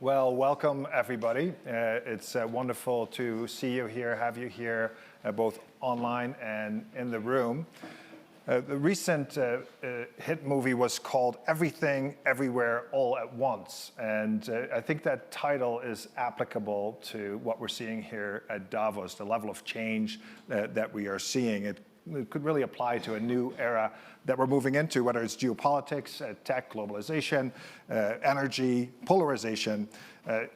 Well, welcome everybody. It's wonderful to see you here, have you here, both online and in the room. The recent hit movie was called Everything, Everywhere, All at Once. And I think that title is applicable to what we're seeing here at Davos, the level of change that we are seeing. It could really apply to a new era that we're moving into, whether it's geopolitics, tech, globalization, energy, polarization.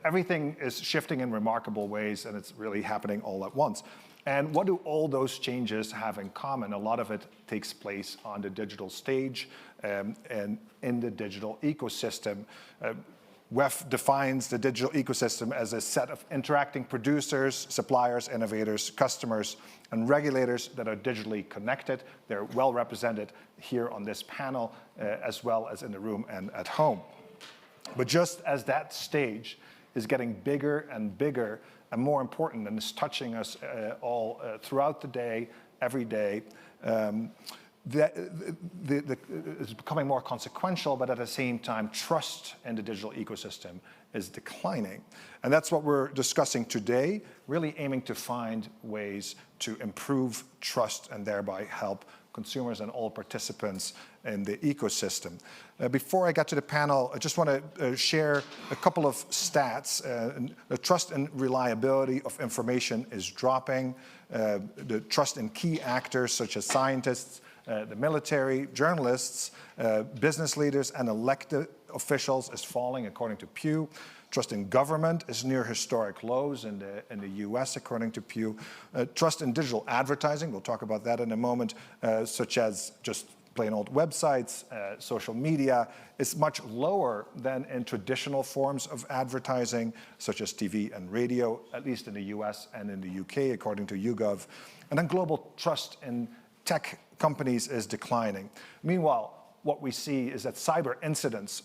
Everything is shifting in remarkable ways, and it's really happening all at once. And what do all those changes have in common? A lot of it takes place on the digital stage and in the digital ecosystem. WEF defines the digital ecosystem as a set of interacting producers, suppliers, innovators, customers, and regulators that are digitally connected. They're well represented here on this panel, as well as in the room and at home. But just as that stage is getting bigger and bigger and more important and is touching us all throughout the day, every day, it's becoming more consequential, but at the same time, trust in the digital ecosystem is declining. And that's what we're discussing today, really aiming to find ways to improve trust and thereby help consumers and all participants in the ecosystem. Before I get to the panel, I just want to share a couple of stats. The trust and reliability of information is dropping. The trust in key actors such as scientists, the military, journalists, business leaders, and elected officials is falling, according to Pew. Trust in government is near historic lows in the US, according to Pew. Trust in digital advertising, we'll talk about that in a moment, such as just plain old websites, social media, is much lower than in traditional forms of advertising, such as TV and radio, at least in the US and in the UK, according to YouGov. And then global trust in tech companies is declining. Meanwhile, what we see is that cyber incidents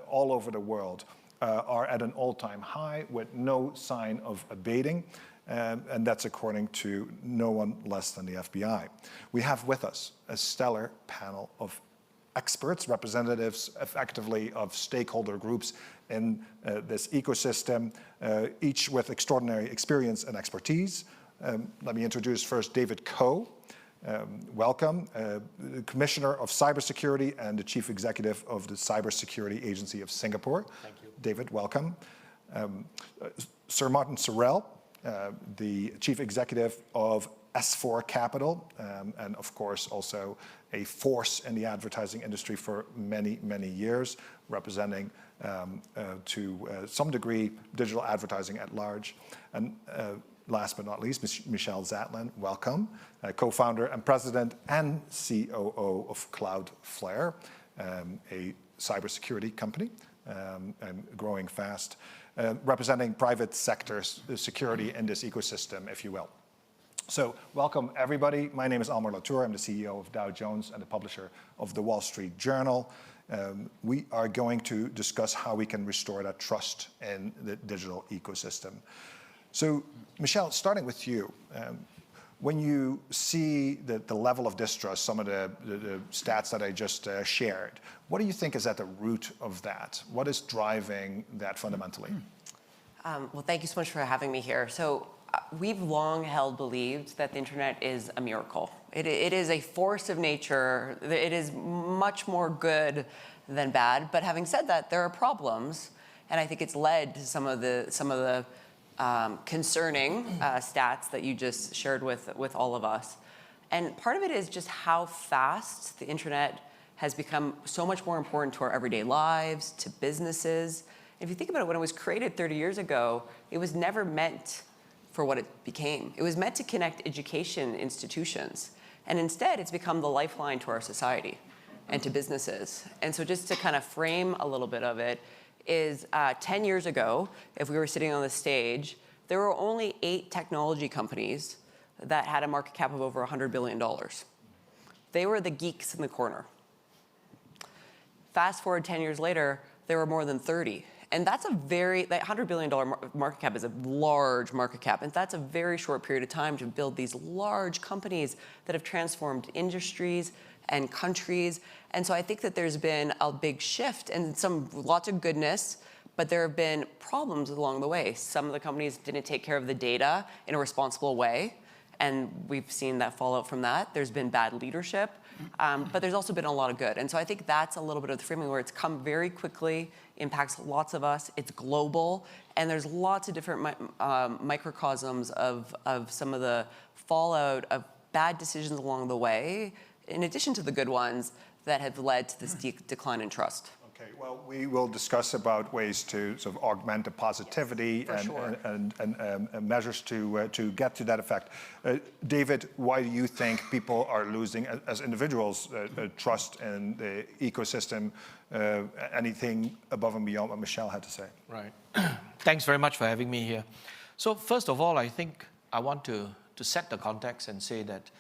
all over the world are at an all-time high with no sign of abating, and that's according to no one less than the FBI. We have with us a stellar panel of experts, representatives effectively of stakeholder groups in this ecosystem, each with extraordinary experience and expertise. Let me introduce first David Koh. Welcome, Commissioner of Cybersecurity and the Chief Executive of the Cybersecurity Agency of Singapore. Thank you. David, welcome. Sir Martin Sorrell, the Chief Executive of S4 Capital, and of course also a force in the advertising industry for many, many years, representing to some degree digital advertising at large. And last but not least, Michelle Zatlyn, welcome, co-founder and president and COO of Cloudflare, a cybersecurity company and growing fast, representing private sector security in this ecosystem, if you will. So welcome everybody. My name is Almar Latour. I'm the CEO of Dow Jones and the publisher of the Wall Street Journal. We are going to discuss how we can restore that trust in the digital ecosystem. So, Michelle, starting with you, when you see the level of distrust, some of the stats that I just shared, what do you think is at the root of that? What is driving that fundamentally? Well, thank you so much for having me here. So we've long held believed that the internet is a miracle. It is a force of nature. It is much more good than bad. But having said that, there are problems, and I think it's led to some of the concerning stats that you just shared with all of us. And part of it is just how fast the internet has become so much more important to our everyday lives, to businesses. If you think about it, when it was created 30 years ago, it was never meant for what it became. It was meant to connect education institutions. And instead, it's become the lifeline to our society and to businesses. And so just to kind of frame a little bit of it, is 10 years ago, if we were sitting on the stage, there were only 8 technology companies that had a market cap of over $100 billion. They were the geeks in the corner. Fast forward 10 years later, there were more than 30. And that's that $100 billion market cap is a large market cap. And that's a very short period of time to build these large companies that have transformed industries and countries. And so I think that there's been a big shift and lots of goodness, but there have been problems along the way. Some of the companies didn't take care of the data in a responsible way, and we've seen that fallout from that. There's been bad leadership, but there's also been a lot of good. And so I think that's a little bit of the framing where it's come very quickly, impacts lots of us, it's global, and there's lots of different microcosms of some of the fallout of bad decisions along the way, in addition to the good ones that have led to this decline in trust. Okay, well, we will discuss about ways to sort of augment the positivity and measures to get to that effect. David, why do you think people are losing, as individuals, trust in the ecosystem? Anything above and beyond what Michelle had to say? Right. Thanks very much for having me here. So first of all, I think I want to set the context and say that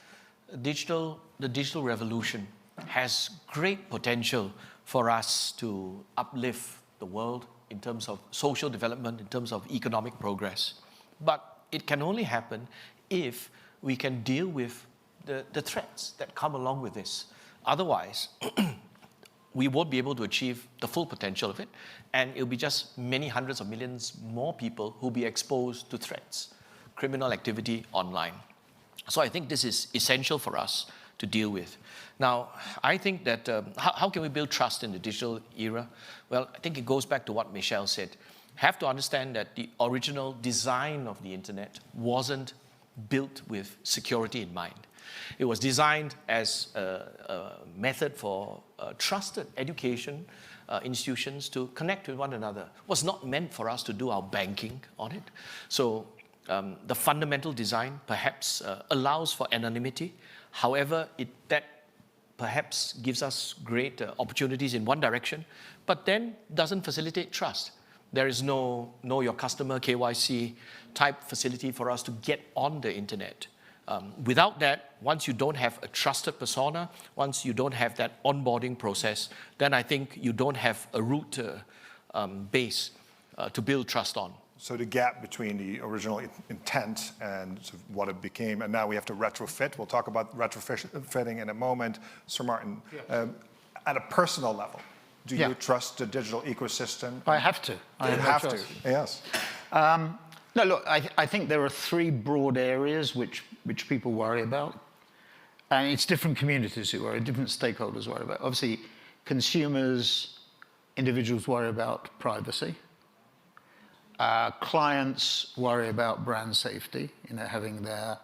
the digital revolution has great potential for us to uplift the world in terms of social development, in terms of economic progress. But it can only happen if we can deal with the threats that come along with this. Otherwise, we won't be able to achieve the full potential of it, and it'll be just many hundreds of millions more people who'll be exposed to threats, criminal activity online. So I think this is essential for us to deal with. Now, I think that how can we build trust in the digital era? Well, I think it goes back to what Michelle said. Have to understand that the original design of the internet wasn't built with security in mind. It was designed as a method for trusted education institutions to connect with one another. It was not meant for us to do our banking on it. So the fundamental design perhaps allows for anonymity. However, that perhaps gives us great opportunities in one direction, but then doesn't facilitate trust. There is no know your customer KYC type facility for us to get on the internet. Without that, once you don't have a trusted persona, once you don't have that onboarding process, then I think you don't have a root base to build trust on. So the gap between the original intent and sort of what it became, and now we have to retrofit. We'll talk about retrofitting in a moment. Sir Martin, yes. At a personal level, do you trust the digital ecosystem? I have to. I have to, yes. No, look, I think there are three broad areas which people worry about. And it's different communities who worry, different stakeholders worry about. Obviously, consumers, individuals worry about privacy. Clients worry about brand safety, having their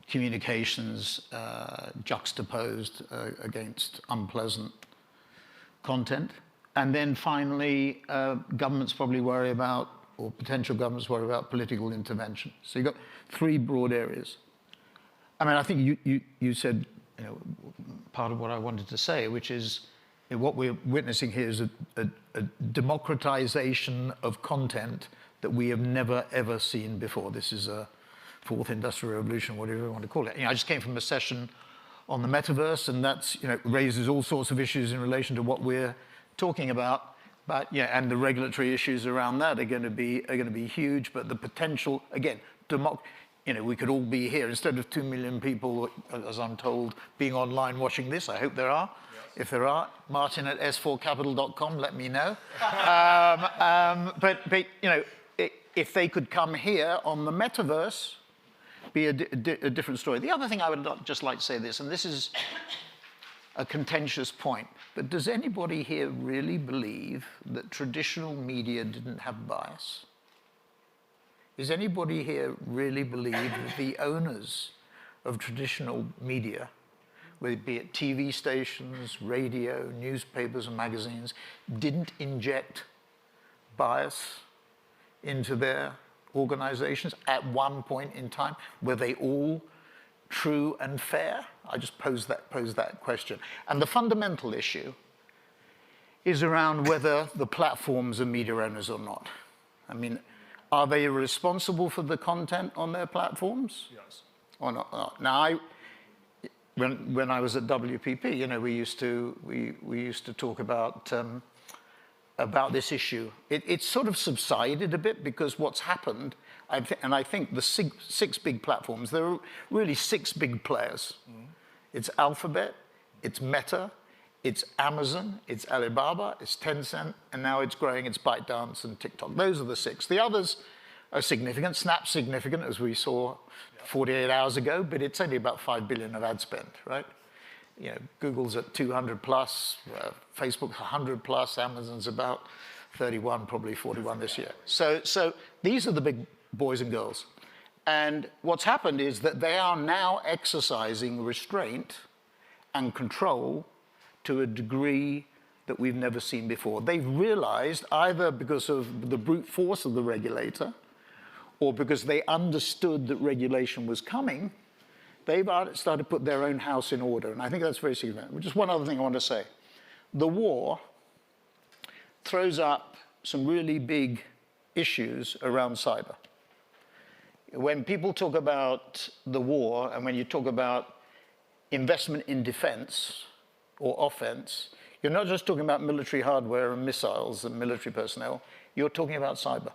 communications juxtaposed against unpleasant content. And then finally, governments probably worry about, or potential governments worry about, political intervention. So you've got three broad areas. I mean, I think you said part of what I wanted to say, which is what we're witnessing here is a democratization of content that we have never, ever seen before. This is a fourth industrial revolution, whatever you want to call it. I just came from a session on the metaverse, and that's raises all sorts of issues in relation to what we're talking about. But and the regulatory issues around that are going to be huge. But the potential, again, we could all be here instead of 2 million people, as I'm told, being online watching this. I hope there are. If there are, Martin at s4capital.com, let me know. But if they could come here on the metaverse, be a different story. The other thing I would just like to say this, and this is a contentious point, but does anybody here really believe that traditional media didn't have bias? Does anybody here really believe that the owners of traditional media, whether it be at TV stations, radio, newspapers and magazines, didn't inject bias into their organizations at one point in time? Were they all true and fair? I just pose that question. And the fundamental issue is around whether the platforms are media owners or not. I mean, are they responsible for the content on their platforms? Yes. Or not? Now, when I was at WPP, we used to talk about this issue. It's sort of subsided a bit because what's happened, and I think the six big platforms, there are really six big players. Mm-hmm. It's Alphabet, it's Meta, it's Amazon, it's Alibaba, it's Tencent, and now it's growing, it's ByteDance and TikTok. Those are the 6. The others are significant. Snap's significant, as we saw 48 hours ago, but it's only about 5 billion of ad spend, right? You know, Google's at 200 plus, Facebook's 100 plus, Amazon's about 31, probably 41 this year. So these are the big boys and girls. And what's happened is that they are now exercising restraint and control to a degree that we've never seen before. They've realized, either because of the brute force of the regulator, or because they understood that regulation was coming, they've started to put their own house in order. And I think that's very significant. Just one other thing I want to say. The war throws up some really big issues around cyber. When people talk about the war, and when you talk about investment in defense or offense, you're not just talking about military hardware and missiles and military personnel, you're talking about cyber.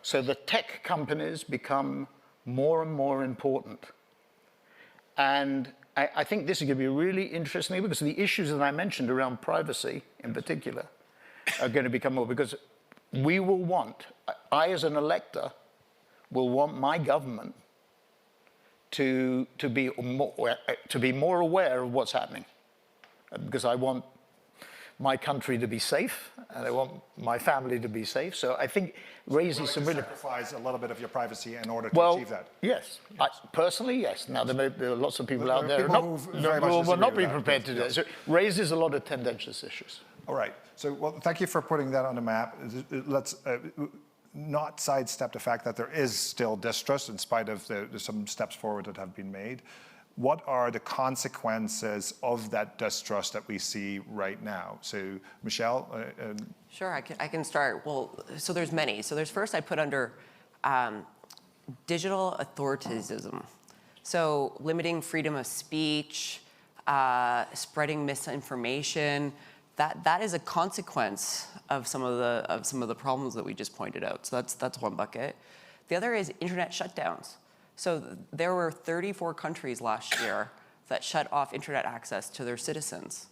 So the tech companies become more and more important. And I think this is going to be really interesting, because the issues that I mentioned around privacy in particular are going to become more, because we will want, I as an elector will want my government to be more aware of what's happening, because I want my country to be safe, and I want my family to be safe. So I think raises some really... sacrifice a little bit of your privacy in order to achieve that. Yes. Personally, yes. Now, there are lots of people out there who will not be prepared to do that. So it raises a lot of tendentious issues. All right. So, well, thank you for putting that on the map. Let's not sidestep the fact that there is still distrust in spite of some steps forward that have been made. What are the consequences of that distrust that we see right now? So, Michelle? Sure, I can start. Well, so there's many. So there's first I put under digital authoritism. So limiting freedom of speech, spreading misinformation, that is a consequence of some of the problems that we just pointed out. So that's one bucket. The other is internet shutdowns. So there were 34 countries last year that shut off internet access to their citizens,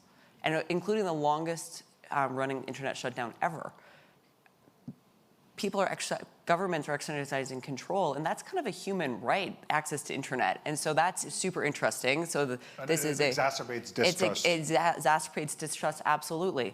and including the longest running internet shutdown ever. Governments are exercising control, and that's kind of a human right, access to internet. And so that's super interesting. So this is exacerbates distrust. It exacerbates distrust, absolutely.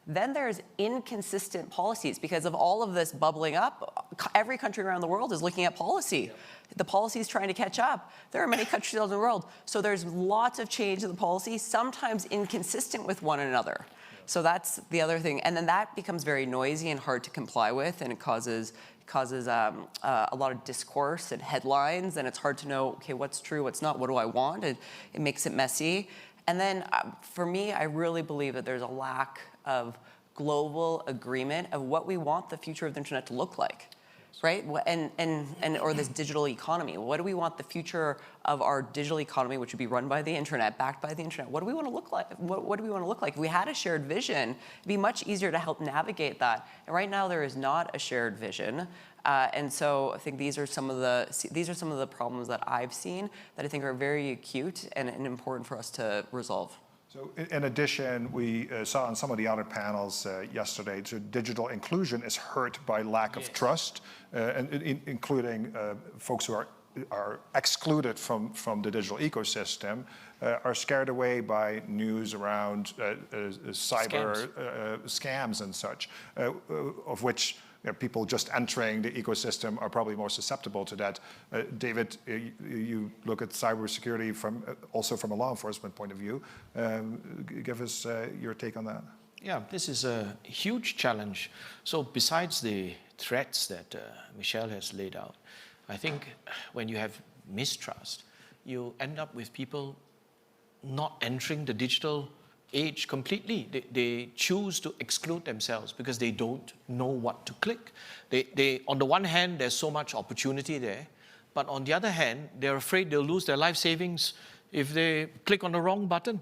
Then there's inconsistent policies because of all of this bubbling up. Every country around the world is looking at policy. The policy is trying to catch up. There are many countries in the world. So there's lots of change in the policy, sometimes inconsistent with one another. So that's the other thing. And then that becomes very noisy and hard to comply with, and it causes a lot of discourse and headlines, and it's hard to know, okay, what's true, what's not, what do I want? It makes it messy. And then for me, I really believe that there's a lack of global agreement of what we want the future of the internet to look like, right? Or this digital economy. What do we want the future of our digital economy, which would be run by the internet, backed by the internet? What do we want to look like? What do we want to look like? If we had a shared vision, it'd be much easier to help navigate that. And right now, there is not a shared vision. And so I think these are some of the problems that I've seen that I think are very acute and important for us to resolve. So in addition, we saw on some of the other panels yesterday, so digital inclusion is hurt by lack of trust, including folks who are excluded from the digital ecosystem, are scared away by news around cyber scams and such, of which people just entering the ecosystem are probably more susceptible to that. David, you look at cybersecurity also from a law enforcement point of view. Give us your take on that. Yeah, this is a huge challenge. So besides the threats that Michelle has laid out, I think when you have mistrust, you end up with people not entering the digital age completely. They choose to exclude themselves because they don't know what to click. They on the one hand, there's so much opportunity there, but on the other hand, they're afraid they'll lose their life savings if they click on the wrong button.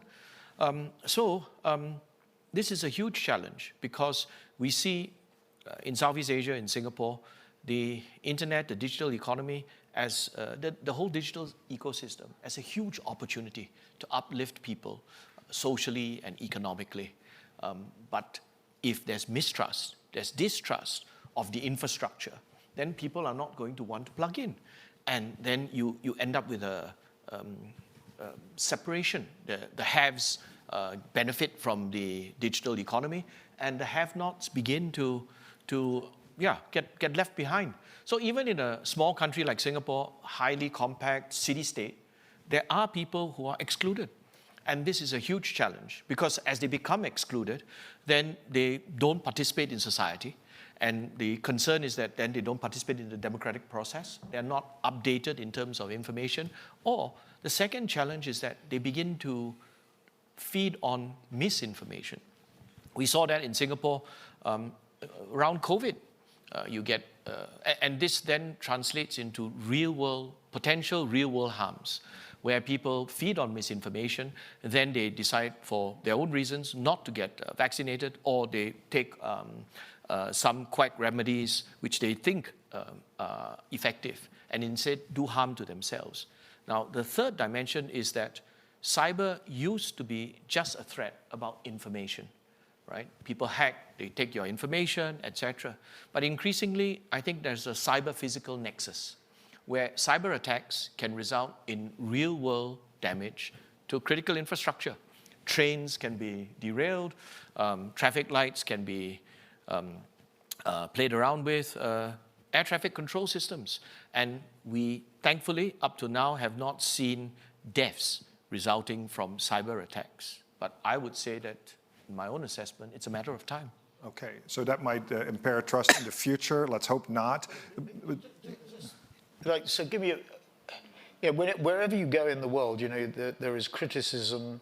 This is a huge challenge because we see in Southeast Asia, in Singapore, the internet, the digital economy, as the whole digital ecosystem as a huge opportunity to uplift people, socially and economically. But if there's mistrust, there's distrust of the infrastructure, then people are not going to want to plug in. And then you end up with a separation. The haves benefit from the digital economy, and the have-nots begin to get left behind. So even in a small country like Singapore, highly compact city-state, there are people who are excluded. And this is a huge challenge, because as they become excluded, then they don't participate in society. And the concern is that then they don't participate in the democratic process. They're not updated in terms of information. Or the second challenge is that they begin to feed on misinformation. We saw that in Singapore around COVID. And this then translates into potential real-world harms, where people feed on misinformation, then they decide for their own reasons not to get vaccinated, or they take some quack remedies which they think are effective, and instead do harm to themselves. Now, the third dimension is that cyber used to be just a threat about information, right? People hack, they take your information, etc. But increasingly, I think there's a cyber-physical nexus, where cyber attacks can result in real-world damage to critical infrastructure. Trains can be derailed, traffic lights can be played around with, air traffic control systems. And we, thankfully, up to now, have not seen deaths resulting from cyber attacks. But I would say that, in my own assessment, it's a matter of time. Okay, so that might impair trust in the future. Let's hope not. So give me wherever you go in the world, there is criticism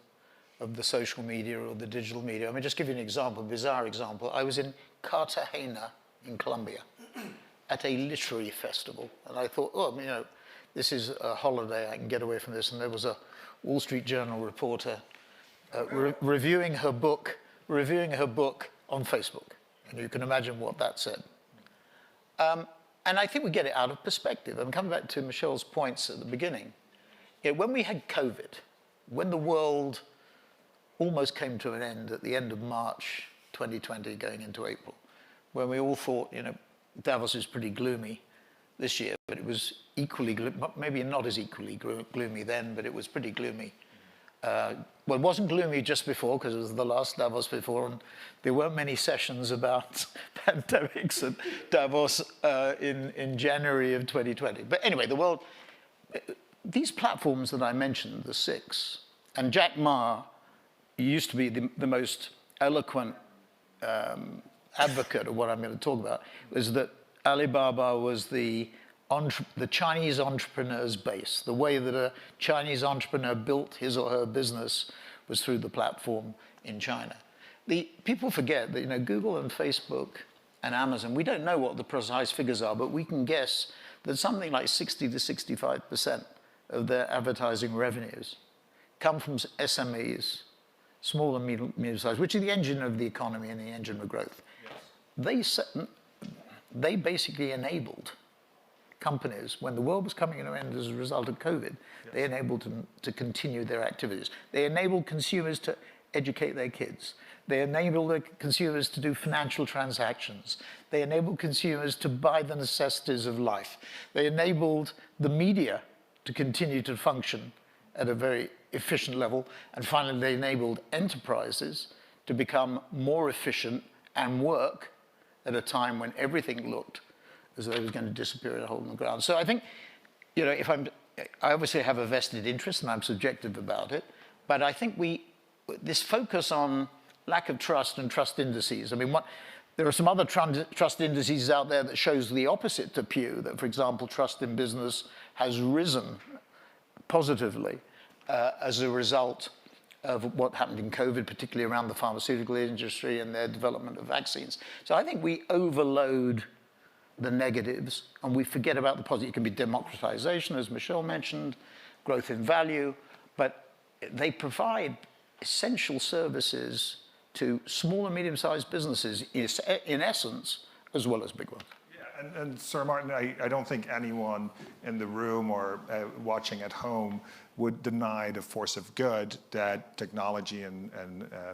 of the social media or the digital media. I mean, just give you an example, a bizarre example. I was in Cartagena in Colombia at a literary festival, and I thought, this is a holiday, I can get away from this. And there was a Wall Street Journal reporter reviewing her book on Facebook, and you can imagine what that said. And I think we get it out of perspective. I'm coming back to Michelle's points at the beginning. When we had COVID, when the world almost came to an end at the end of March 2020, going into April, when we all thought, Davos is pretty gloomy this year, but it was equally, maybe not as equally gloomy then, but it was pretty gloomy. Well, it wasn't gloomy just before, because it was the last Davos before, and there weren't many sessions about pandemics at Davos in January of 2020. But anyway, the world, these platforms that I mentioned, the 6, and Jack Ma used to be the most eloquent advocate of what I'm going to talk about, was that Alibaba was the Chinese entrepreneur's base. The way that a Chinese entrepreneur built his or her business was through the platform in China. People forget that Google and Facebook and Amazon, we don't know what the precise figures are, but we can guess that something like 60 to 65% of their advertising revenues come from SMEs, small and medium-sized, which are the engine of the economy and the engine of growth. Yes. They basically enabled companies, when the world was coming to an end as a result of COVID, yes, they enabled them to continue their activities. They enabled consumers to educate their kids. They enabled the consumers to do financial transactions. They enabled consumers to buy the necessities of life. They enabled the media to continue to function at a very efficient level. And finally, they enabled enterprises to become more efficient and work at a time when everything looked as though it was going to disappear in a hole in the ground. So I think, I obviously have a vested interest and I'm subjective about it, but I think this focus on lack of trust and trust indices. I mean, there are some other trust indices out there that shows the opposite to Pew, that, for example, trust in business has risen positively as a result of what happened in COVID, particularly around the pharmaceutical industry and their development of vaccines. So I think we overload the negatives and we forget about the positive. It can be democratization, as Michelle mentioned, growth in value, but they provide essential services to small and medium-sized businesses in essence, as well as big ones. Yeah, And Sir Martin, I don't think anyone in the room or watching at home would deny the force of good that technology and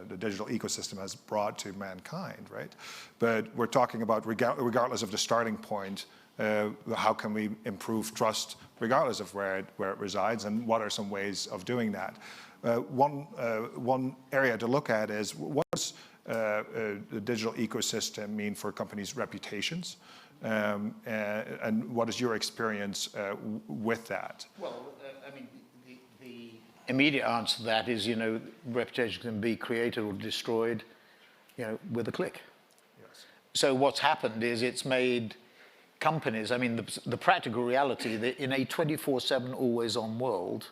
the digital ecosystem has brought to mankind, right? But we're talking about, regardless of the starting point, how can we improve trust regardless of where it resides, and what are some ways of doing that? One area to look at is, what does the digital ecosystem mean for companies' reputations? And what is your experience with that? Well, I mean, the immediate answer to that is, reputation can be created or destroyed, with a click. Yes. So what's happened is it's made companies, I mean, the practical reality that in a 24/7 always-on world,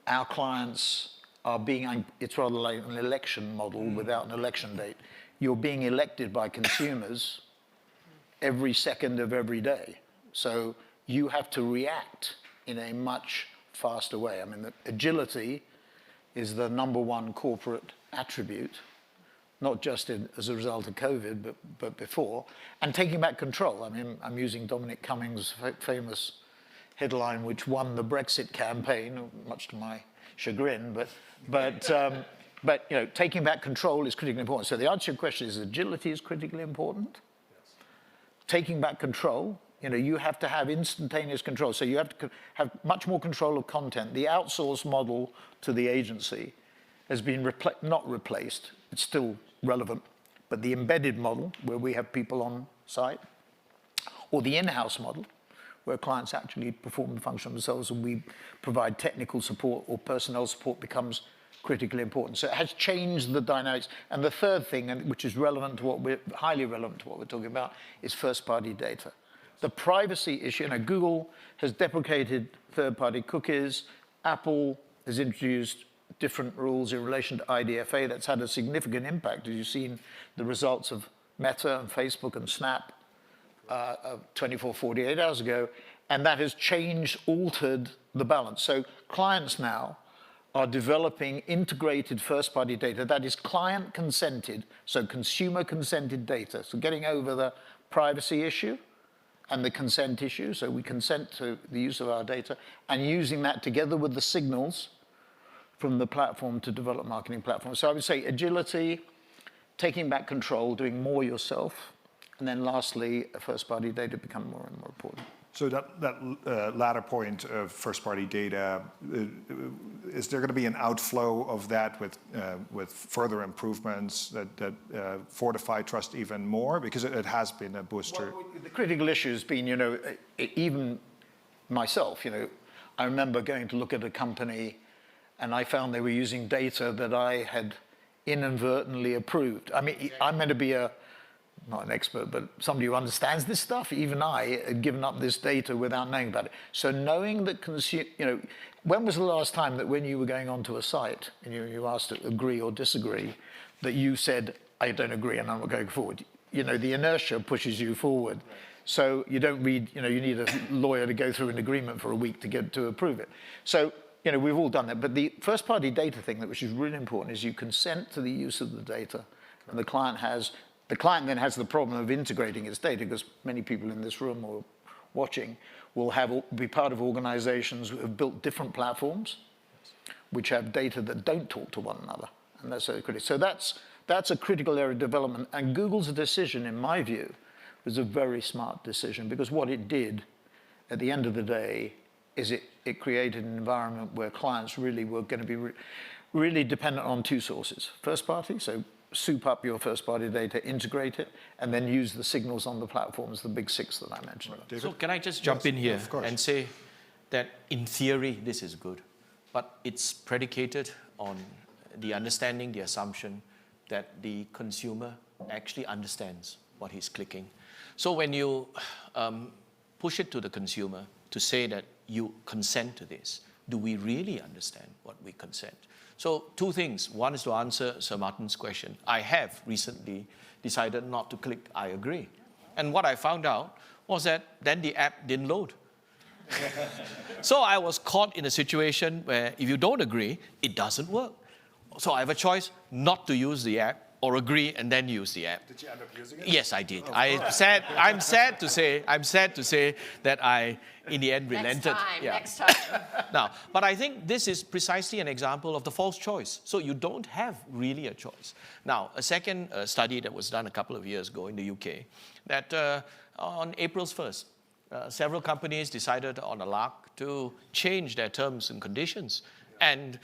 our clients are being, it's rather like an election model without an election date. You're being elected by consumers every second of every day. So you have to react in a much faster way. I mean, agility is the #1 corporate attribute, not just as a result of COVID, but before. And taking back control. I mean, I'm using Dominic Cummings' famous headline, which won the Brexit campaign, much to my chagrin, but taking back control is critically important. So the answer to your question is agility is critically important. Yes. Taking back control, you have to have instantaneous control. So you have to have much more control of content. The outsource model to the agency has been not replaced. It's still relevant. But the embedded model, where we have people on site, or the in-house model, where clients actually perform the function themselves and we provide technical support or personnel support, becomes critically important. So it has changed the dynamics. And the third thing, which is relevant to highly relevant to what we're talking about, is first-party data. The privacy issue, Google has deprecated third-party cookies. Apple has introduced different rules in relation to IDFA. That's had a significant impact, as you've seen the results of Meta and Facebook and Snap 24, 48 hours ago, and that has altered the balance. So clients now are developing integrated first-party data that is client-consented, so consumer-consented data. So getting over the privacy issue and the consent issue, so we consent to the use of our data, and using that together with the signals from the platform to develop marketing platforms. So I would say agility, taking back control, doing more yourself, and then lastly, first-party data become more and more important. So that latter point of first-party data, is there going to be an outflow of that with further improvements that fortify trust even more? Because it has been a booster. Well, the critical issue has been, even myself, I remember going to look at a company and I found they were using data that I had inadvertently approved. I mean, I'm meant to be not an expert, but somebody who understands this stuff. Even I had given up this data without knowing about it. So knowing that when was the last time that when you were going onto a site and you asked to agree or disagree, that you said, I don't agree and I'm not going forward? The inertia pushes you forward. Right. So you don't read, you need a lawyer to go through an agreement for a week to get to approve it. So, we've all done that. But the first-party data thing, which is really important, is you consent to the use of the data, and the client then has the problem of integrating its data, because many people in this room or watching will be part of organizations who have built different platforms, which have data that don't talk to one another, and that's so critical. So that's a critical area of development, and Google's decision, in my view, was a very smart decision, because what it did, at the end of the day, is it created an environment where clients really were going to be really dependent on two sources. First party, so soup up your first-party data, integrate it, and then use the signals on the platforms, the big six that I mentioned. Right. So can I just jump in here and say that in theory, this is good, but it's predicated on the understanding, the assumption that the consumer actually understands what he's clicking. So when you push it to the consumer to say that you consent to this, do we really understand what we consent? So two things. One is to answer Sir Martin's question. I have recently decided not to click I agree. And what I found out was that then the app didn't load. So I was caught in a situation where if you don't agree, it doesn't work. So I have a choice not to use the app or agree and then use the app. Did you end up using it? Yes, I did. I'm sad to say that I, in the end, relented. Next time. Now, but I think this is precisely an example of the false choice. So you don't have really a choice. Now, a second study that was done a couple of years ago in the UK, that on April's 1st, several companies decided on a lark to change their terms and conditions. And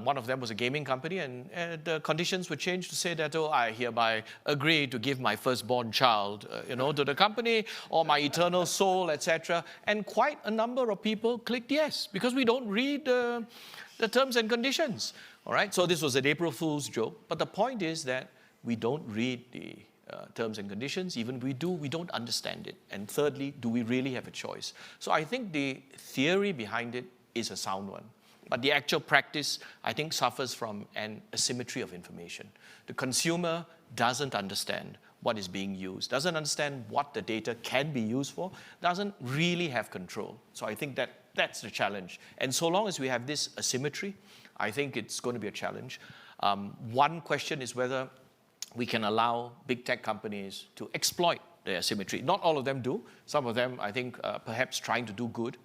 one of them was a gaming company, and the conditions were changed to say that, oh, I hereby agree to give my firstborn child, to the company, or my eternal soul, etc. And quite a number of people clicked yes, because we don't read the terms and conditions. All right, so this was an April Fool's joke. But the point is that we don't read the terms and conditions. Even if we do, we don't understand it. And thirdly, do we really have a choice? So I think the theory behind it is a sound one. But the actual practice, I think, suffers from an asymmetry of information. The consumer doesn't understand what is being used, doesn't understand what the data can be used for, doesn't really have control. So I think that that's the challenge. And so long as we have this asymmetry, I think it's going to be a challenge. One question is whether we can allow big tech companies to exploit the asymmetry. Not all of them do. Some of them, I think, perhaps trying to do good.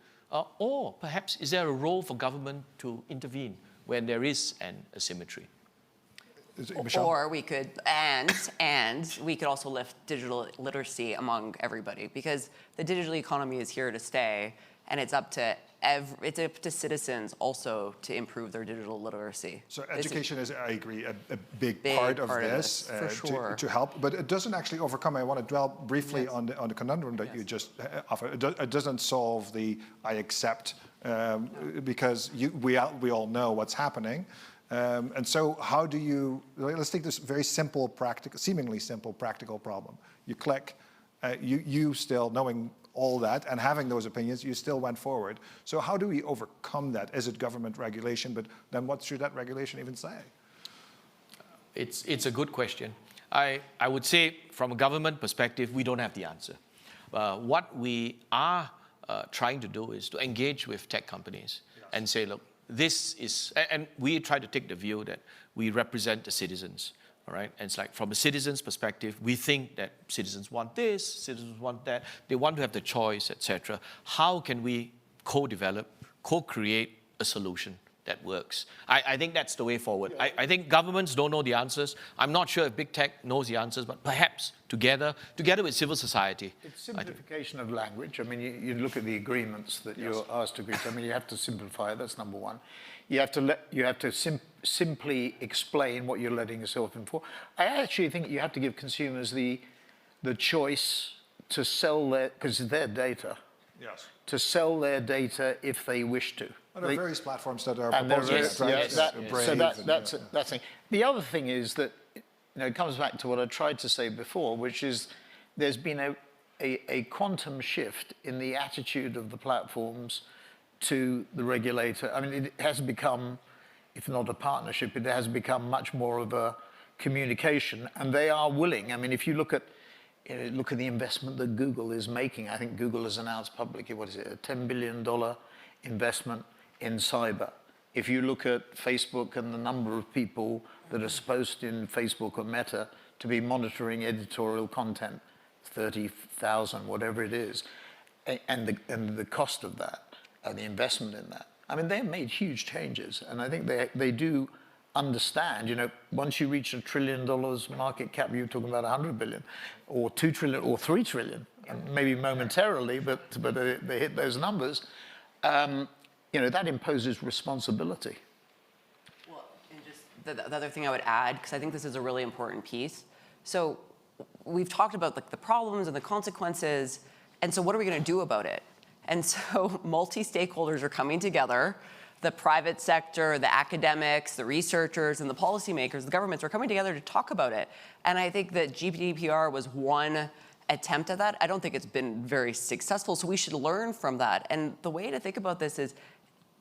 Or perhaps is there a role for government to intervene when there is an asymmetry? Or we could, and we could also lift digital literacy among everybody, because the digital economy is here to stay, and it's up to citizens also to improve their digital literacy. So education is, I agree, a big part of this, for sure. to help, but it doesn't actually overcome. I want to dwell briefly on the conundrum that you just offered. It doesn't solve the I accept, because we all know what's happening. And so how do you, let's take this very simple, seemingly simple practical problem. You click, you still knowing all that and having those opinions, you still went forward. So how do we overcome that? Is it government regulation? But then what should that regulation even say? It's a good question. I would say from a government perspective, we don't have the answer. What we are trying to do is to engage with tech companies and say, look, this is, and we try to take the view that we represent the citizens. All right, and it's like from a citizen's perspective, we think that citizens want this, citizens want that, they want to have the choice, etc. How can we co-develop, co-create a solution that works? I think that's the way forward. I think governments don't know the answers. I'm not sure if big tech knows the answers, but perhaps together with civil society. It's simplification of language. I mean, you look at the agreements that you're asked to agree to. I mean, you have to simplify it. That's number one. You have to simply explain what you're letting yourself in for. I actually think you have to give consumers the choice to sell because it's their data. Yes. To sell their data if they wish to. And there are various platforms that are proposing that's thing. The other thing is that it comes back to what I tried to say before, which is there's been a quantum shift in the attitude of the platforms to the regulator. I mean, it has become, if not a partnership, it has become much more of a communication, and they are willing. I mean, if you look at the investment that Google is making, I think Google has announced publicly, what is it, a $10 billion investment in cyber. If you look at Facebook and the number of people that are supposed in Facebook or Meta to be monitoring editorial content, 30,000, whatever it is, and the cost of that, and the investment in that. I mean, they've made huge changes, and I think they do understand, once you reach $1 trillion market cap, you're talking about 100 billion, or 2 trillion, or 3 trillion, maybe momentarily, but they hit those numbers. That imposes responsibility. Well, and just the other thing I would add, because I think this is a really important piece. So we've talked about the problems and the consequences, and so what are we going to do about it? And so multi-stakeholders are coming together. The private sector, the academics, the researchers, and the policymakers, the governments are coming together to talk about it. And I think that GDPR was one attempt at that. I don't think it's been very successful, so we should learn from that. And the way to think about this is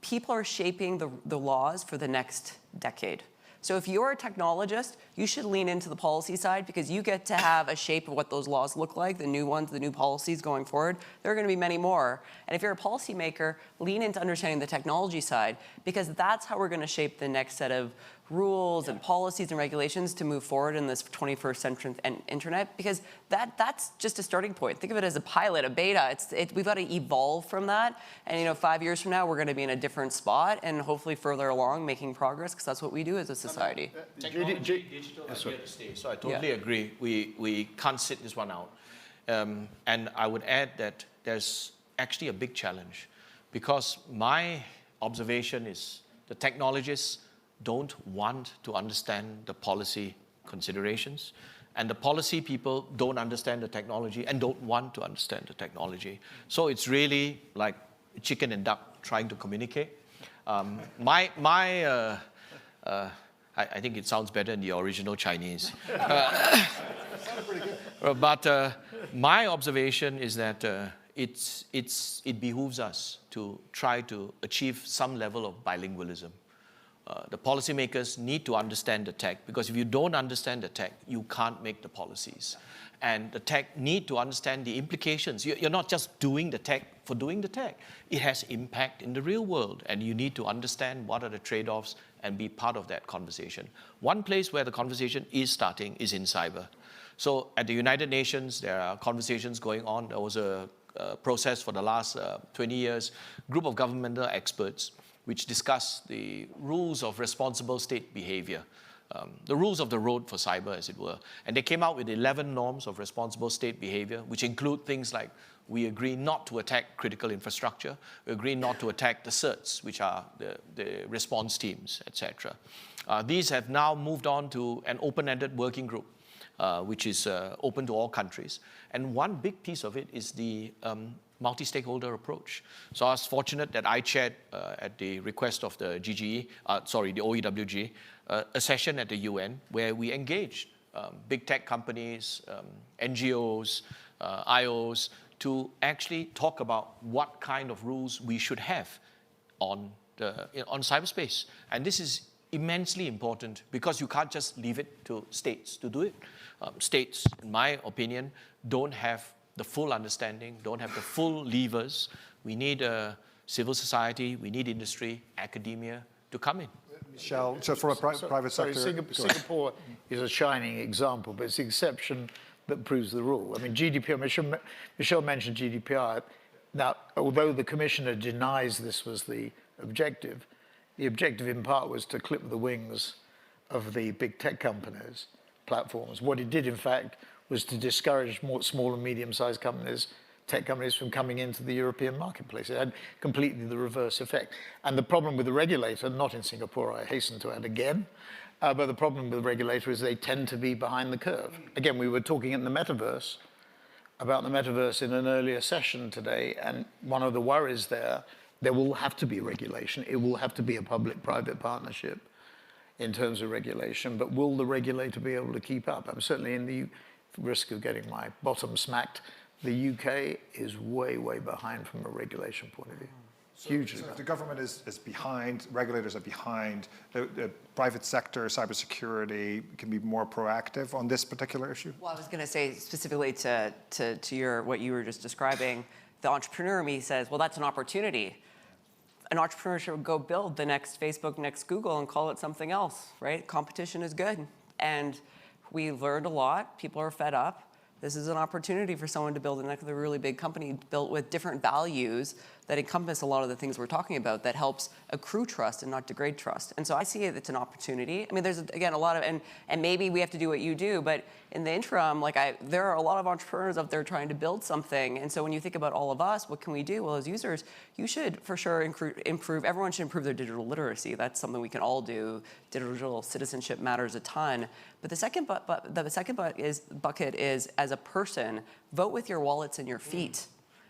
people are shaping the laws for the next decade. So if you're a technologist, you should lean into the policy side, because you get to have a shape of what those laws look like, the new ones, the new policies going forward. There are going to be many more. And if you're a policymaker, lean into understanding the technology side, because that's how we're going to shape the next set of rules and policies and regulations to move forward in this 21st century internet, because that's just a starting point. Think of it as a pilot, a beta. We've got to evolve from that, and 5 years from now we're going to be in a different spot, and hopefully further along making progress, because that's what we do as a society. Technology, digital are here to stay. So I totally agree. We can't sit this one out. And I would add that there's actually a big challenge, because my observation is the technologists don't want to understand the policy considerations, and the policy people don't understand the technology and don't want to understand the technology. So it's really like chicken and duck trying to communicate. I think it sounds better in the original Chinese. But my observation is that it behooves us to try to achieve some level of bilingualism. The policymakers need to understand the tech, because if you don't understand the tech, you can't make the policies. And the tech need to understand the implications. You're not just doing the tech for doing the tech. It has impact in the real world, and you need to understand what are the trade-offs and be part of that conversation. One place where the conversation is starting is in cyber. So at the United Nations, there are conversations going on. There was a process for the last 20 years, group of governmental experts which discuss the rules of responsible state behavior, the rules of the road for cyber, as it were. And they came out with 11 norms of responsible state behavior, which include things like we agree not to attack critical infrastructure, we agree not to attack the CERTs, which are the response teams, etc. These have now moved on to an open-ended working group, which is open to all countries. And one big piece of it is the multi-stakeholder approach. So I was fortunate that I chaired, at the request of the the OEWG, a session at the UN where we engaged big tech companies, NGOs, IOs, to actually talk about what kind of rules we should have on cyberspace. And this is immensely important, because you can't just leave it to states to do it. States, in my opinion, don't have the full understanding, don't have the full levers. We need civil society, we need industry, academia to come in. Michelle, so from a private sector. Singapore is a shining example, but it's the exception that proves the rule. I mean, GDPR, Michelle mentioned GDPR. Now, although the commissioner denies this was the objective in part was to clip the wings of the big tech companies, platforms. What it did, in fact, was to discourage more small and medium-sized companies, tech companies, from coming into the European marketplace. It had completely the reverse effect. And the problem with the regulator, not in Singapore, I hasten to add again, but the problem with the regulator is they tend to be behind the curve. Again, we were talking in the metaverse, about the metaverse in an earlier session today, and one of the worries there will have to be regulation. It will have to be a public-private partnership in terms of regulation, but will the regulator be able to keep up? I'm certainly in the risk of getting my bottom smacked. The UK is way, way behind from a regulation point of view. Hugely. So if the government is behind, regulators are behind, the private sector, cybersecurity can be more proactive on this particular issue? Well, I was going to say specifically to what you were just describing, the entrepreneur in me says, well, that's an opportunity. An entrepreneur should go build the next Facebook, next Google, and call it something else, right? Competition is good. And we learned a lot. People are fed up. This is an opportunity for someone to build a really big company built with different values that encompass a lot of the things we're talking about, that helps accrue trust and not degrade trust. And so I see it's an opportunity. I mean, there's, again, a lot of, and maybe we have to do what you do, but in the interim, there are a lot of entrepreneurs out there trying to build something. And so when you think about all of us, what can we do? Well, as users, you should for sure improve, everyone should improve their digital literacy. That's something we can all do. Digital citizenship matters a ton. But the second bucket is, as a person, vote with your wallets and your feet.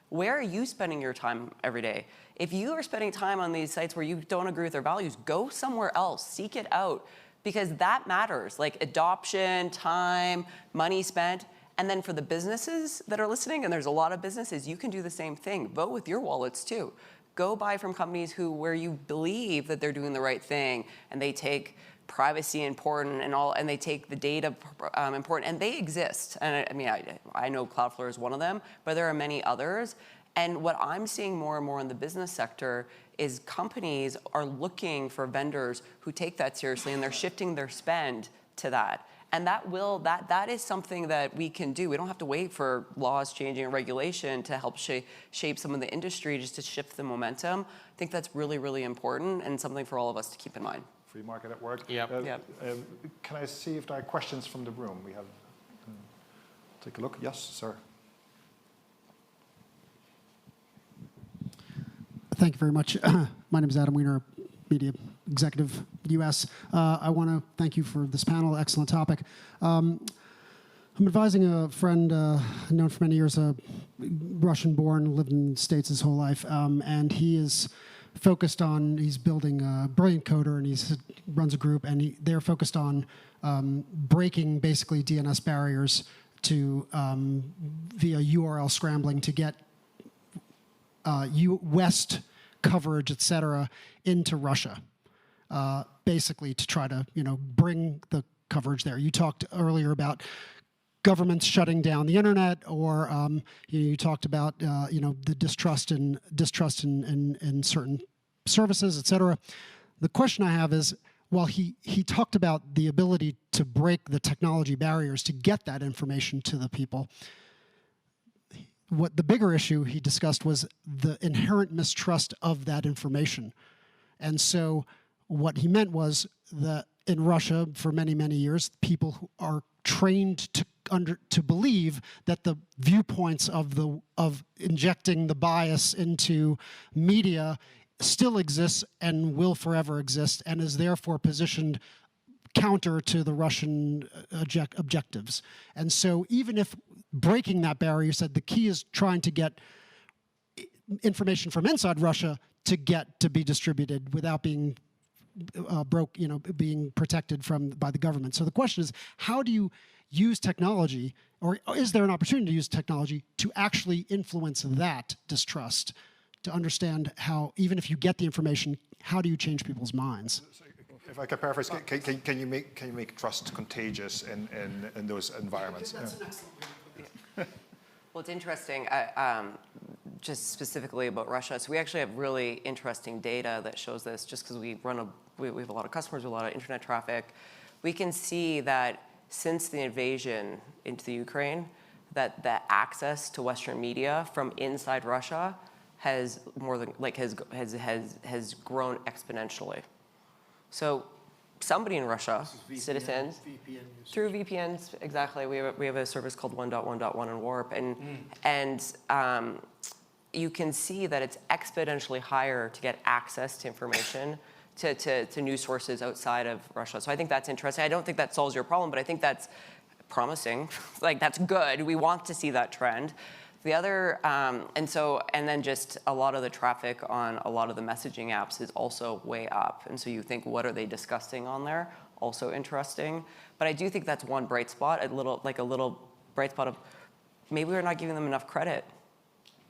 Where are you spending your time every day? If you are spending time on these sites where you don't agree with their values, go somewhere else, seek it out, because that matters. Like adoption, time, money spent. And then for the businesses that are listening, and there's a lot of businesses, you can do the same thing. Vote with your wallets too. Go buy from companies where you believe that they're doing the right thing, and they take privacy important and they take the data important, and they exist. And I mean, I know Cloudflare is one of them, but there are many others. And what I'm seeing more and more in the business sector is companies are looking for vendors who take that seriously, and they're shifting their spend to that. And that is something that we can do. We don't have to wait for laws changing and regulation to help shape some of the industry, just to shift the momentum. I think that's really, really important and something for all of us to keep in mind. Free market at work. Yep. Can I see if there are questions from the room? We have. Take a look. Yes, sir. Thank you very much. My name is Adam Weiner, media executive, U.S. I want to thank you for this panel. Excellent topic. I'm advising a friend known for many years, Russian-born, lived in the States his whole life, and he is focused on, he's building a brilliant coder, and he runs a group, and they're focused on breaking basically DNS barriers to via URL scrambling to get West coverage, et cetera, into Russia, basically to try to bring the coverage there. You talked earlier about governments shutting down the internet, or you talked about the distrust in certain services, et cetera. The question I have is, while he talked about the ability to break the technology barriers to get that information to the people, what the bigger issue he discussed was the inherent mistrust of that information. And so what he meant was that in Russia, for many, many years, people who are trained to believe that the viewpoints of injecting the bias into media still exists and will forever exist, and is therefore positioned counter to the Russian objectives. And so even if breaking that barrier, you said the key is trying to get information from inside Russia to be distributed without being being protected by the government. So the question is, how do you use technology, or is there an opportunity to use technology to actually influence that distrust, to understand how, even if you get the information, how do you change people's minds? If I can paraphrase, can you make trust contagious in those environments? That's an excellent way. Well, it's interesting, just specifically about Russia. So we actually have really interesting data that shows this, just because we have a lot of customers, a lot of internet traffic. We can see that since the invasion into the Ukraine, that the access to Western media from inside Russia has has grown exponentially. So somebody in Russia, citizens, through VPNs, exactly. We have a service called 1.1.1 in Warp, and you can see that it's exponentially higher to get access to information to news sources outside of Russia. So I think that's interesting. I don't think that solves your problem, but I think that's promising. Like, that's good. We want to see that trend. The other, and then just a lot of the traffic on a lot of the messaging apps is also way up. And so you think, what are they discussing on there? Also interesting. But I do think that's one bright spot, a little bright spot of maybe we're not giving them enough credit.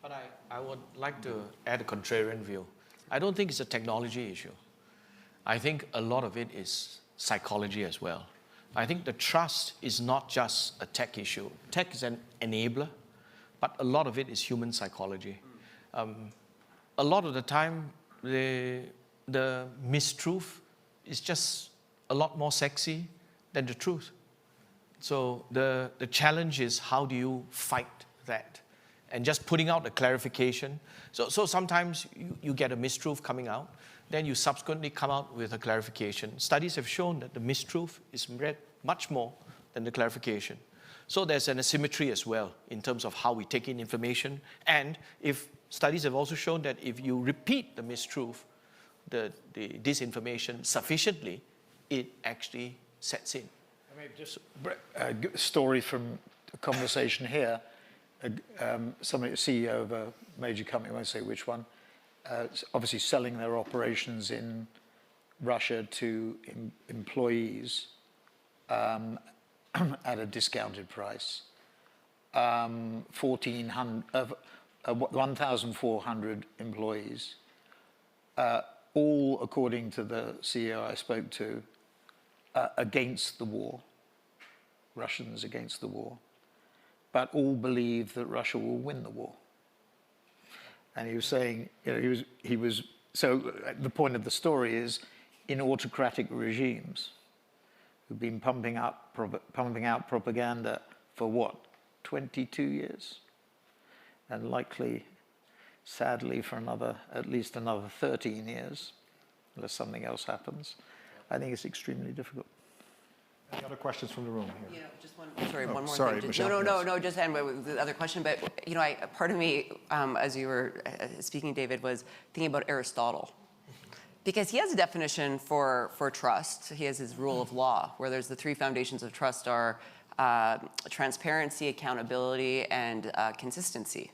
But I would like to add a contrarian view. I don't think it's a technology issue. I think a lot of it is psychology as well. I think the trust is not just a tech issue. Tech is an enabler, but a lot of it is human psychology. A lot of the time, the mistruth is just a lot more sexy than the truth. So the challenge is, how do you fight that? And just putting out a clarification. So sometimes you get a mistruth coming out, then you subsequently come out with a clarification. Studies have shown that the mistruth is read much more than the clarification. So there's an asymmetry as well in terms of how we take in information. And if studies have also shown that if you repeat the mistruth, the disinformation sufficiently, it actually sets in. I mean, just a story from a conversation here. Somebody, a CEO of a major company, I won't say which one, obviously selling their operations in Russia to employees at a discounted price. 1,400 employees, all, according to the CEO I spoke to, against the war, Russians against the war, but all believe that Russia will win the war. And he was saying, he was So the point of the story is, in autocratic regimes who've been pumping out propaganda for what, 22 years? And likely, sadly, for at least another 13 years, unless something else happens. I think it's extremely difficult. Any other questions from the room here? Just one more sorry, thing. Michelle, No, just end with the other question. But, part of me, as you were speaking, David, was thinking about Aristotle. Because he has a definition for trust. He has his rule of law, where there's the three foundations of trust are transparency, accountability, and consistency.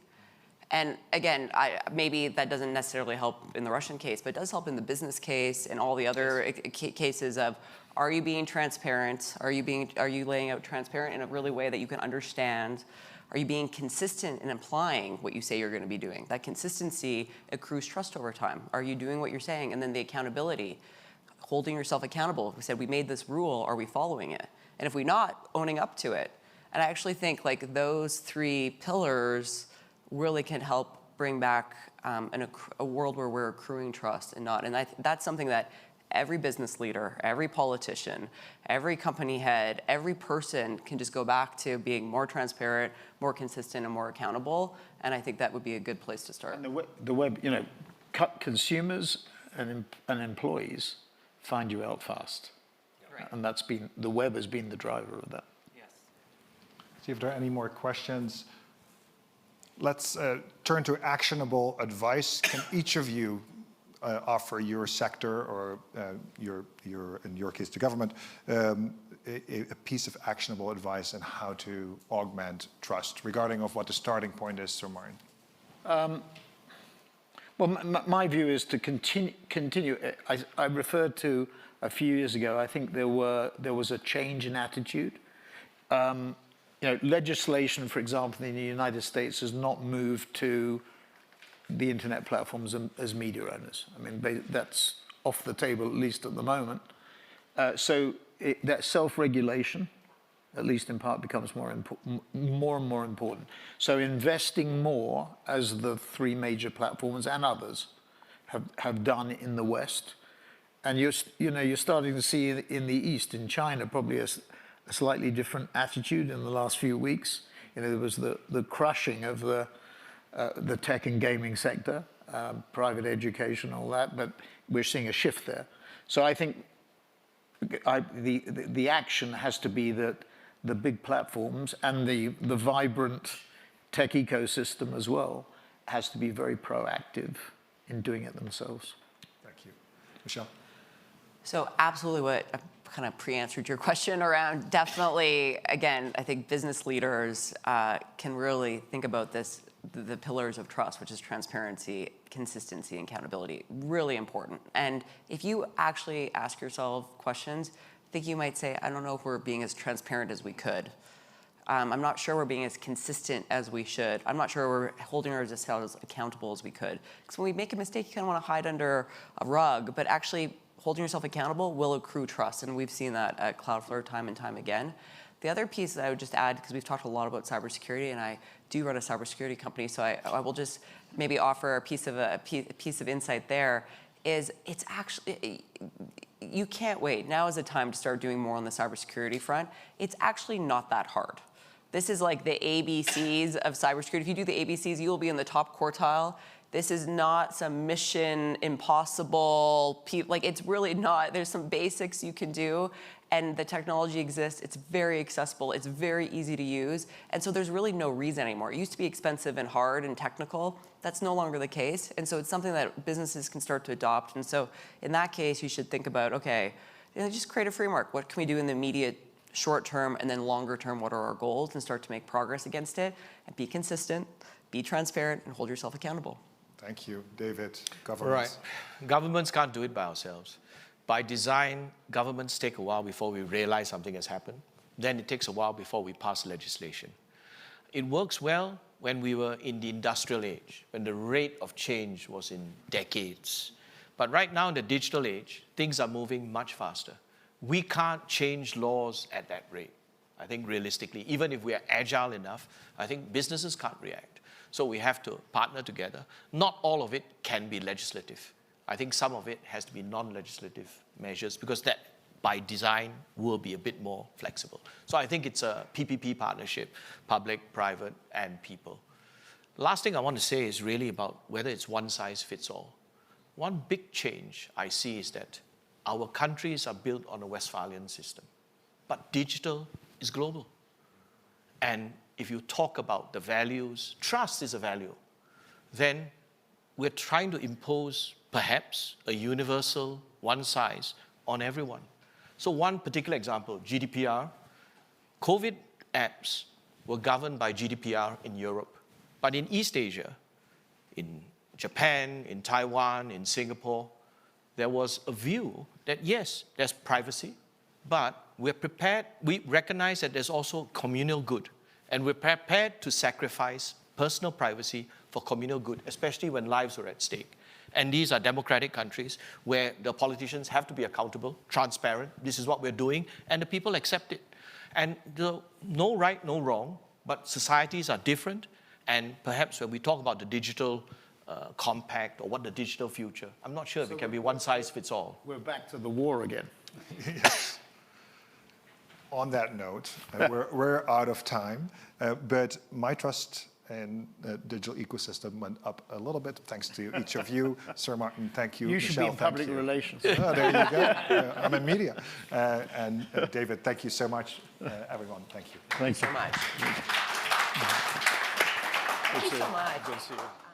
And again, maybe that doesn't necessarily help in the Russian case, but it does help in the business case and all the other cases of, are you being transparent? Are you laying out transparent in a really way that you can understand? Are you being consistent in implying what you say you're going to be doing? That consistency accrues trust over time. Are you doing what you're saying? And then the accountability, holding yourself accountable. We said, we made this rule, are we following it? And if we're not, owning up to it. And I actually think like those three pillars really can help bring back a world where we're accruing trust and not. And that's something that every business leader, every politician, every company head, every person can just go back to being more transparent, more consistent, and more accountable. And I think that would be a good place to start. And the web, consumers and employees find you out fast. Right. And the web has been the driver of that. Yes. See if there are any more questions. Let's turn to actionable advice. Can each of you offer your sector or in your case, the government, a piece of actionable advice on how to augment trust, regarding of what the starting point is, Sir Martin? Well, my view is to continue. I referred to a few years ago, I think there was a change in attitude. Legislation, for example, in the United States has not moved to the internet platforms as media owners. I mean, that's off the table, at least at the moment. So that self-regulation, at least in part, becomes more and more important. So investing more, as the three major platforms and others have done in the West, and you're starting to see in the East, in China, probably a slightly different attitude in the last few weeks. There was the crushing of the tech and gaming sector, private education, all that, but we're seeing a shift there. So I think the action has to be that the big platforms and the vibrant tech ecosystem as well has to be very proactive in doing it themselves. Thank you. Michelle? So absolutely what I kind of pre-answered your question around. Definitely, again, I think business leaders can really think about this, the pillars of trust, which is transparency, consistency, and accountability. Really important. And if you actually ask yourself questions, I think you might say, I don't know if we're being as transparent as we could. I'm not sure we're being as consistent as we should. I'm not sure we're holding ourselves accountable as we could. Because when we make a mistake, you kind of want to hide under a rug, but actually holding yourself accountable will accrue trust. And we've seen that at Cloudflare time and time again. The other piece that I would just add, because we've talked a lot about cybersecurity, and I do run a cybersecurity company, so I will just maybe offer a piece of insight there, is it's actually, you can't wait. Now is the time to start doing more on the cybersecurity front. It's actually not that hard. This is like the ABCs of cybersecurity. If you do the ABCs, you will be in the top quartile. This is not some mission impossible, like it's really not. There's some basics you can do, and the technology exists. It's very accessible. It's very easy to use. And so there's really no reason anymore. It used to be expensive and hard and technical. That's no longer the case. And so it's something that businesses can start to adopt. And so in that case, you should think about, okay, just create a framework. What can we do in the immediate short term, and then longer term, what are our goals, and start to make progress against it, and be consistent, be transparent, and hold yourself accountable. Thank you. David, governments. Right. Governments can't do it by ourselves. By design, governments take a while before we realize something has happened. Then it takes a while before we pass legislation. It works well when we were in the industrial age, when the rate of change was in decades. But right now in the digital age, things are moving much faster. We can't change laws at that rate. I think realistically, even if we are agile enough, I think businesses can't react. So we have to partner together. Not all of it can be legislative. I think some of it has to be non-legislative measures because that, by design, will be a bit more flexible. So I think it's a PPP partnership, public, private, and people. Last thing I want to say is really about whether it's one size fits all. One big change I see is that our countries are built on a Westphalian system, but digital is global. And if you talk about the values, trust is a value, then we're trying to impose perhaps a universal one size on everyone. So one particular example, GDPR. COVID apps were governed by GDPR in Europe, but in East Asia, in Japan, in Taiwan, in Singapore, there was a view that yes, there's privacy, but we're prepared, we recognize that there's also communal good, and we're prepared to sacrifice personal privacy for communal good, especially when lives are at stake. And these are democratic countries where the politicians have to be accountable, transparent, this is what we're doing, and the people accept it. And no right, no wrong, but societies are different, and perhaps when we talk about the digital compact or what the digital future, I'm not sure if it can be one size fits all. We're back to the war again. Yes. On that note, we're out of time, but my trust in the digital ecosystem went up a little bit thanks to each of you. Sir Martin, thank you. You Michelle, should be in public relations. Oh, there you go. I'm in media. And David, thank you so much. Everyone, thank you. Thanks so much. Thank you so much. Good to see you.